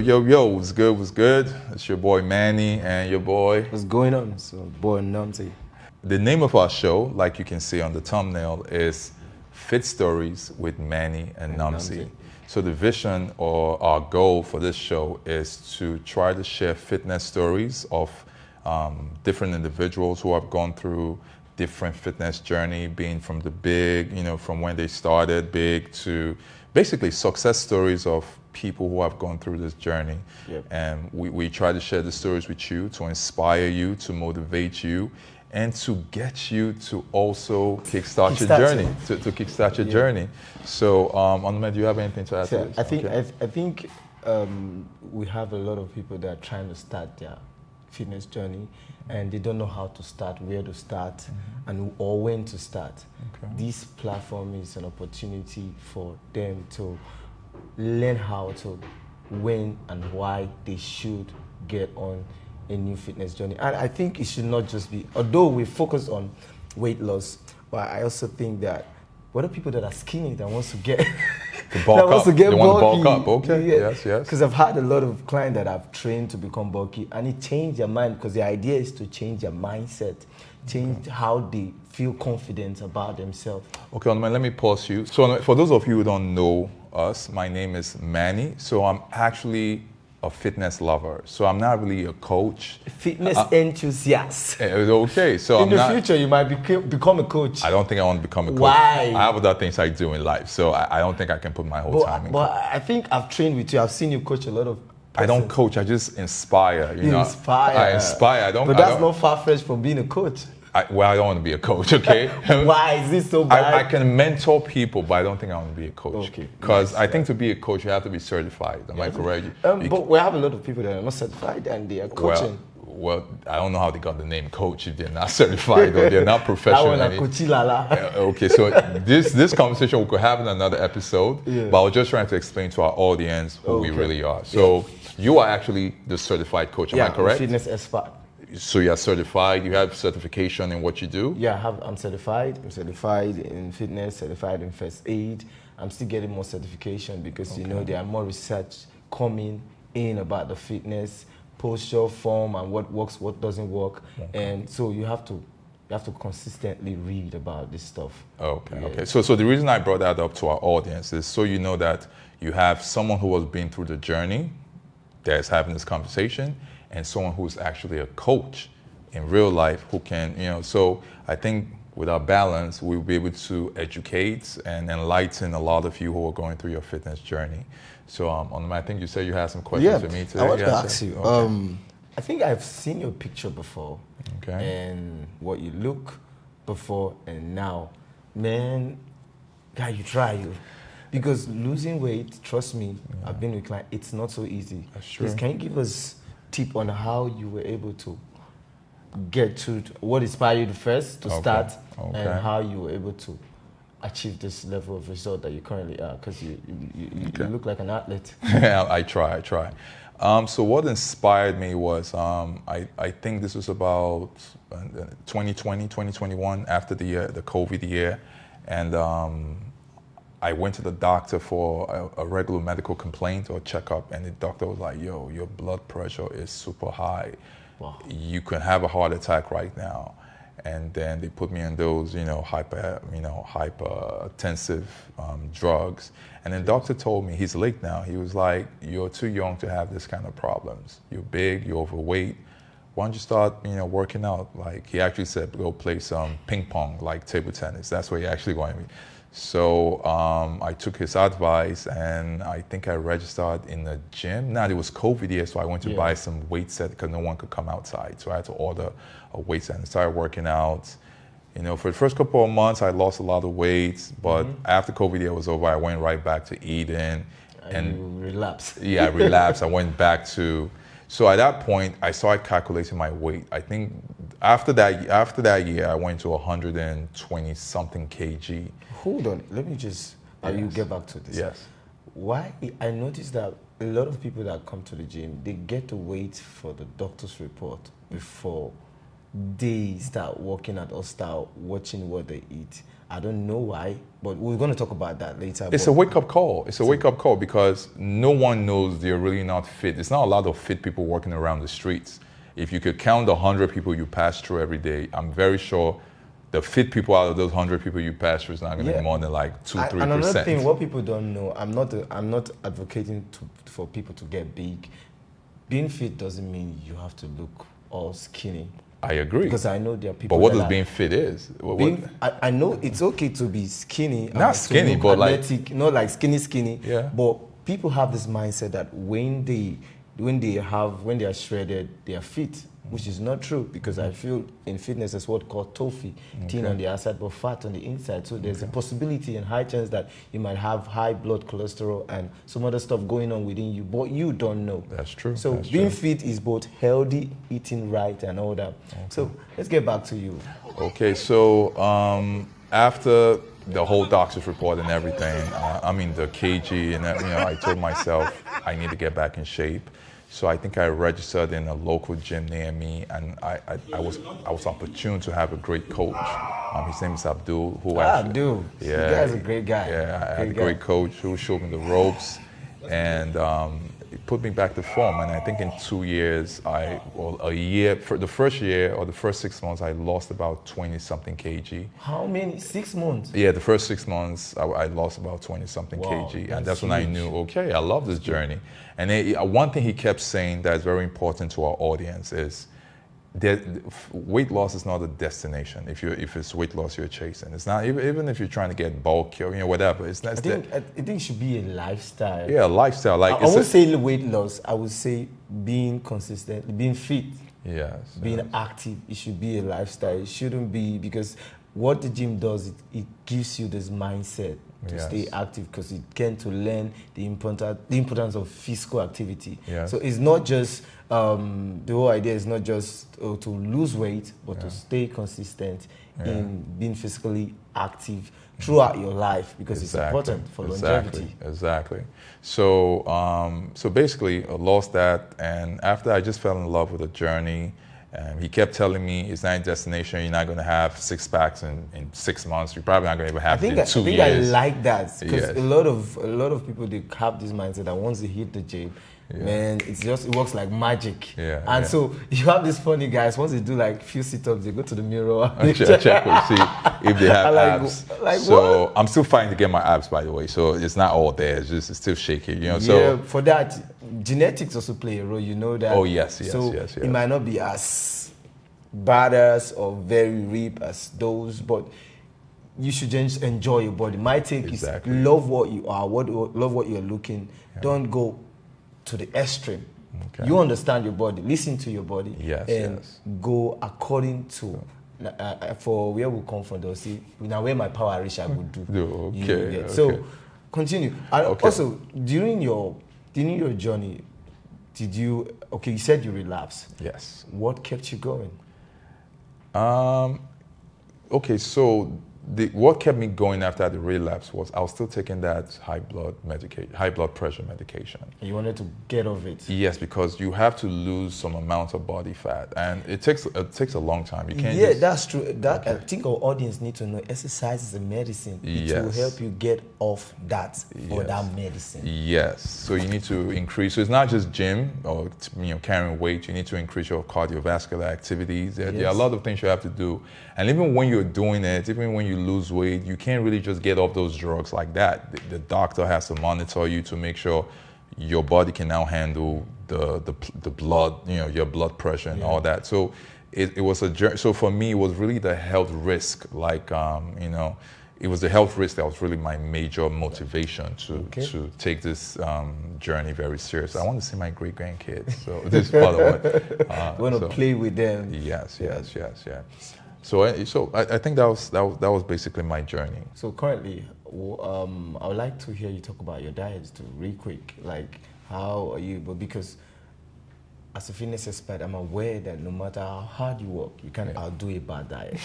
Yo, what's good, what's good? It's your boy Manny and your boy. What's going on? So, boy Namte. The name of our show, like you can see on the thumbnail, is Fit Stories with Manny and Namsi. So the vision or our goal for this show is to try to share fitness stories of different individuals who have gone through different fitness journey, being from the big, from when they started big to basically success stories of people who have gone through this journey. Yep. And we try to share the stories with you to inspire you, to motivate you, and to get you to also kickstart your journey, to kickstart your journey. So, Anuma, do you have anything to add to this? I think we have a lot of people that are trying to start their fitness journey and they don't know how to start, where to start, and or when to start. Okay. This platform is an opportunity for them to learn how to, when and why they should get on a new fitness journey. And I think it should not just be, although we focus on weight loss, but I also think that what are people that are skinny that wants to get to bulk up. They want to bulk up. Okay. Yeah. Yes. Because I've had a lot of clients that I've trained to become bulky, and it changed their mind, because the idea is to change their mindset, change how they feel confident about themselves. Okay, let me pause you. So for those of you who don't know us, my name is Manny. So I'm actually a fitness lover. So I'm not really a coach. Fitness enthusiast. Okay, so in the future you might become a coach. I don't think I want to become a coach. Why? I have other things I do in life, so I don't think I can put my whole time in. But I think I've trained with you. I've seen you coach a lot of persons. I don't coach. I just inspire. You know? Inspire. I inspire. I don't. But that's not far-fetched from being a coach. I don't want to be a coach, okay? Why is this so bad? I can mentor people, but I don't think I want to be a coach. Okay. Because I think to be a coach, you have to be certified. Am I correct? But we have a lot of people that are not certified and they are coaching. Well, I don't know how they got the name coach if they're not certified or they're not professional. That one, Coachilala. Okay, so this conversation we could have in another episode, but I was just trying to explain to our audience who we really are. So you are actually the certified coach, am I correct? Fitness expert. So you are certified, you have certification in what you do? Yeah, I'm certified. I'm certified in fitness, certified in first aid. I'm still getting more certification because, there are more research coming in about the fitness, posture, form, and what works, what doesn't work. Okay. And so you have to consistently read about this stuff. Okay. So the reason I brought that up to our audience is so you know that you have someone who has been through the journey that's having this conversation, and someone who's actually a coach in real life who can, so I think with our balance, we'll be able to educate and enlighten a lot of you who are going through your fitness journey. So I think you said you had some questions for me today. I want to ask you, I think I've seen your picture before, and what you look before and now. Man, guy, you try. Because losing weight, trust me, I've been with clients, it's not so easy. That's true. Please, can you give us tip on how you were able to get to what inspired you first to start, and how you were able to achieve this level of result that you currently are, because you look like an athlete. Yeah, I try. So what inspired me was I think this was about 2020, 2021, after the COVID year, and I went to the doctor for a regular medical complaint or checkup, and the doctor was like, yo, your blood pressure is super high. Wow. You can have a heart attack right now. And then they put me on those, hypertensive drugs. And then the doctor told me, he's late now, he was like, you're too young to have this kind of problems. You're big, you're overweight. Why don't you start, working out? Like, he actually said, go play some ping pong, like table tennis. That's where he actually wanted me. So I took his advice, and I think I registered in the gym. Now, it was COVID year, so I went to buy some weight set because no one could come outside. So I had to order a weight set and started working out. For the first couple of months, I lost a lot of weight, but after COVID year was over, I went right back to eating. And you relapsed. Yeah, I relapsed. I went back to... So at that point, I started calculating my weight. I think after that year, I went to 120 something kg. Hold on, let me just. You get back to this. Yes. Why I noticed that a lot of people that come to the gym, they get to wait for the doctor's report before they start working out or start watching what they eat. I don't know why, but we're going to talk about that later. It's a wake-up call. It's a wake-up call because no one knows they're really not fit. It's not a lot of fit people walking around the streets. If you could count the 100 people you pass through every day, I'm very sure the fit people out of those 100 people you pass through is not going to be more than like 2-3%. Another thing, what people don't know, I'm not advocating for people to get big. Being fit doesn't mean you have to look all skinny. I agree. Because I know there are people. But what does being fit is? I know it's okay to be skinny. Not skinny, but athletic, not like skinny. Yeah. But people have this mindset that when they are shredded, they are fit, which is not true, because I feel in fitness there's what called tofu, thin on the outside but fat on the inside. So there's a possibility and high chance that you might have high blood cholesterol and some other stuff going on within you, but you don't know. That's true. So being fit is both healthy, eating right, and all that. Okay. So let's get back to you. Okay, so after the whole doctor's report and everything, the kg, and I told myself I need to get back in shape. So I think I registered in a local gym near me, and I was opportune to have a great coach. His name is Abdul. Abdul. Yeah, the guy's a great guy. Yeah, I had a great coach who showed me the ropes, and it put me back to form. And I think in 2 years, for the first year or the first 6 months, I lost about 20-something kg. How many? 6 months? Yeah, the first 6 months, I lost about 20-something kg. And that's when I knew, okay, I love this journey. And one thing he kept saying that is very important to our audience is that weight loss is not a destination. If it's weight loss you're chasing, it's not. Even if you're trying to get bulk or whatever, it's not. I think it should be a lifestyle. Yeah, a lifestyle. Like I won't say weight loss. I would say being consistent, being fit. Yes. Being active. It should be a lifestyle. It shouldn't be, because what the gym does, it gives you this mindset to stay active, because it can to learn the importance of physical activity. Yes. So it's not just the whole idea is not just to lose weight, but to stay consistent in being physically active throughout your life, because it's important for longevity. Exactly. So so basically I lost that, and after I just fell in love with the journey. He kept telling me it's not a destination. You're not going to have 6 packs in 6 months. You're probably not going to even have it in 2 years. I think I like that, because a lot of people, they have this mindset that once they hit the gym, man, it works like magic. So you have these funny guys. Once they do like few sit-ups, they go to the mirror. I check to see if they have abs. So what? I'm still fighting to get my abs, by the way. So it's not all there. It's still shaky. So for that, genetics also play a role. You know that. Oh yes. It might not be as badass or very ripped as those, but you should just enjoy your body. My take is love what you are, love what you're looking. Don't go to the extreme. Okay. You understand your body, listen to your body, and go according to for where we come from. They'll see now where my power reach, I would do. Okay. So continue. Also, during your journey, you said you relapsed. Yes. What kept you going? Okay, so what kept me going after the relapse was I was still taking that high blood pressure medication. You wanted to get off it? Yes, because you have to lose some amount of body fat, and it takes a long time. You can't. Yeah, that's true. I think our audience need to know exercise is a medicine. It will help you get off that for that medicine. Yes. So you need to increase. So it's not just gym or carrying weight. You need to increase your cardiovascular activities. There are a lot of things you have to do, and even when you're doing it, even when you lose weight, you can't really just get off those drugs like that. The doctor has to monitor you to make sure your body can now handle the blood, your blood pressure and all that. So it was a journey. So for me, it was really the health risk. Like it was the health risk that was really my major motivation to take this journey very seriously. I want to see my great grandkids. So this is part of what I want to play with them. Yes. So I think that was basically my journey. So currently, I would like to hear you talk about your diet too, real quick. Like, how are you? But because as a fitness expert, I'm aware that no matter how hard you work, you can't outdo a bad diet.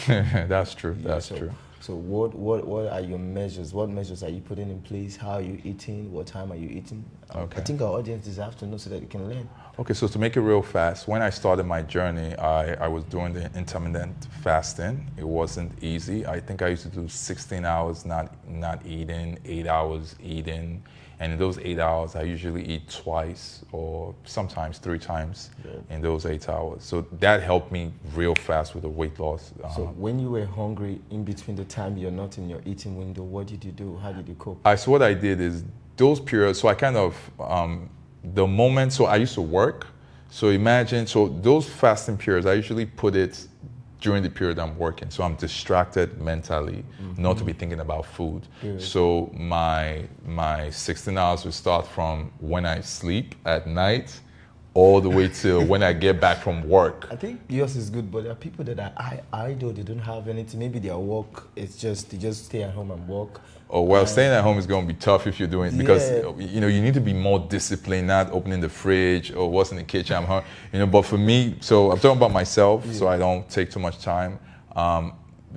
That's true. That's true. So what are your measures? What measures are you putting in place? How are you eating? What time are you eating? Okay. I think our audience deserve to know so that they can learn. Okay, so to make it real fast, when I started my journey, I was doing the intermittent fasting. It wasn't easy. I think I used to do 16 hours not eating, 8 hours eating. And in those 8 hours, I usually eat twice or sometimes 3 times in those 8 hours. So that helped me real fast with the weight loss. So when you were hungry in between the time you're not in your eating window, what did you do? How did you cope? So what I did is those periods, so I kind of, the moment, so I used to work. So imagine, so those fasting periods, I usually put it during the period I'm working. So I'm distracted mentally, not to be thinking about food. So my 16 hours will start from when I sleep at night all the way till when I get back from work. I think yours is good, but there are people that are idle, they don't have anything. Maybe their work, it's just, they just stay at home and work. Oh, well, staying at home is going to be tough if you're doing it because, you know, you need to be more disciplined, not opening the fridge or what's in the kitchen. I'm hungry, you know, but for me, so I'm talking about myself, so I don't take too much time.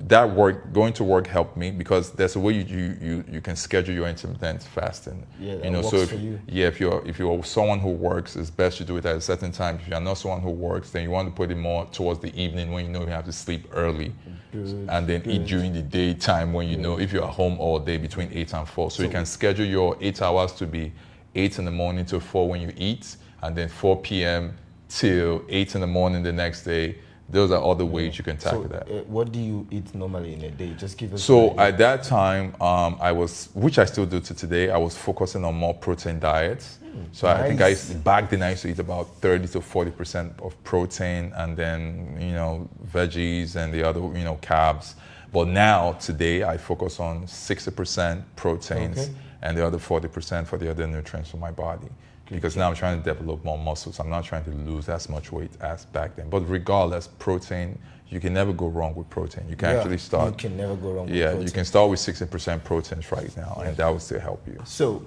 That work, going to work helped me because there's a way you can schedule your intermittent fasting. Yeah, that you know, works so if, for you. yeah, if you're someone who works, it's best you do it at a certain time. If you're not someone who works, then you want to put it more towards the evening when you know you have to sleep early. And then eat during the daytime when you know if you're at home all day between 8 and 4. So you can schedule your 8 hours to be 8 in the morning to 4 when you eat, and then 4 p.m. till 8 in the morning the next day. Those are other ways you can tackle that. What do you eat normally in a day? Just give us. So at that time, I was, which I still do to today, I was focusing on more protein diets. So I think back then I used to eat about 30 to 40% of protein, and then, you know, veggies and the other, you know, carbs. But now, today, I focus on 60% proteins and the other 40% for the other nutrients for my body. Because now I'm trying to develop more muscles. I'm not trying to lose as much weight as back then. But regardless, protein, you can never go wrong with protein. You can actually start. You can never go wrong with protein. protein. You can start with 60% proteins right now, and that will still help you. So,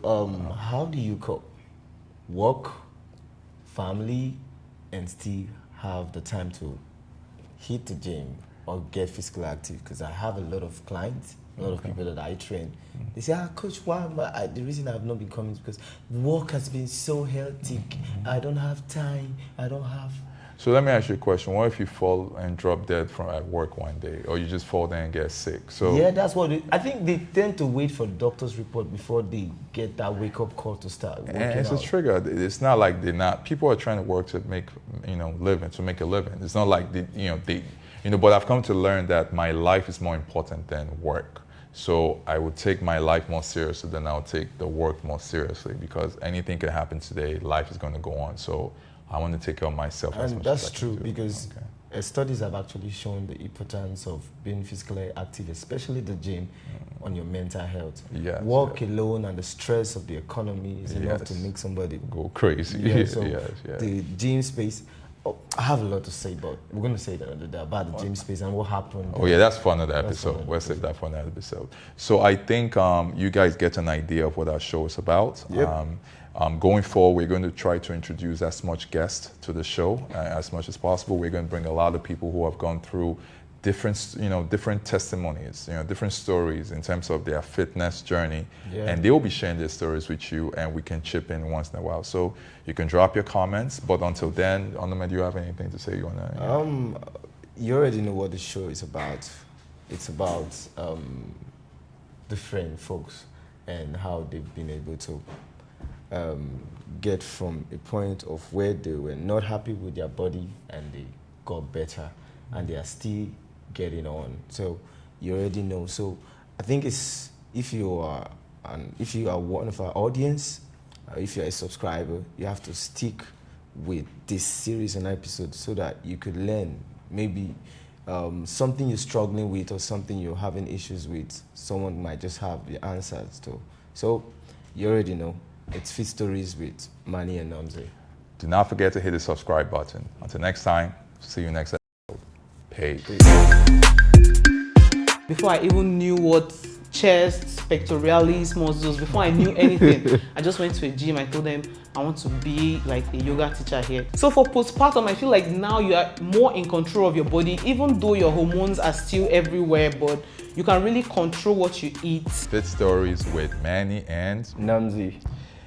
how do you cope? Work, family, and still have the time to hit the gym or get physical active? Because I have a lot of clients, a lot of people that I train. They say, coach, why am the reason I've not been coming is because work has been so hectic. I don't have time. I don't have. So let me ask you a question. What if you fall and drop dead at work one day, or you just fall there and get sick? So yeah, that's what I think they tend to wait for the doctor's report before they get that wake-up call to start working and it's out. a trigger. It's not like they're not. People are trying to work to make, you know, to make a living. It's not like but I've come to learn that my life is more important than work. So I would take my life more seriously than I'll take the work more seriously, because anything can happen today. Life is going to go on. So I want to take care of myself. And that's true, because studies have actually shown the importance of being physically active, especially the gym, on your mental health. Yes, work alone and the stress of the economy is enough to make somebody go crazy. So the gym space. I have a lot to say, but we're going to say that another day about the gym space and what happened. Oh yeah, that's for another episode. We'll save that for another episode. So I think you guys get an idea of what our show is about. Yep. Going forward, we're going to try to introduce as much guests to the show as much as possible. We're going to bring a lot of people who have gone through different testimonies, different stories in terms of their fitness journey, and they will be sharing their stories with you, and we can chip in once in a while. So you can drop your comments, but until then, Onome, do you have anything to say? You wanna? You already know what the show is about. It's about different folks and how they've been able to get from a point of where they were not happy with their body and they got better, and they are still getting on. So you already know. So I think it's if you are one of our audience, if you're a subscriber, you have to stick with this series and episode so that you could learn maybe something you're struggling with or something you're having issues with. Someone might just have the answers to. So you already know. It's Fit Stories with Manny and Nomze. Do not forget to hit the subscribe button. Until next time, see you next episode. Peace. Before I even knew what chest, pectoralis, muscles, before I knew anything, I just went to a gym. I told them I want to be like a yoga teacher here. So for postpartum, I feel like now you are more in control of your body, even though your hormones are still everywhere, but you can really control what you eat. Fit Stories with Manny and Namzi.